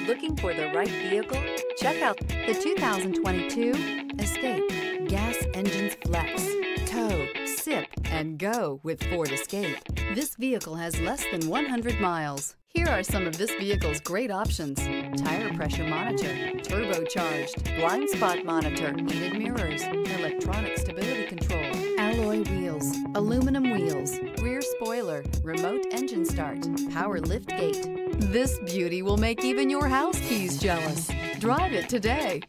Looking for the right vehicle? Check out the 2022 Escape. Gas engines flex, tow, sip, and go with Ford Escape. This vehicle has less than 100 miles. Here are some of this vehicle's great options: tire pressure monitor, turbocharged, blind spot monitor, heated mirrors, electronic stability control, alloy wheels, aluminum wheels, rear spoiler, remote engine start, power lift gate. This beauty will make even your house keys jealous. Drive it today.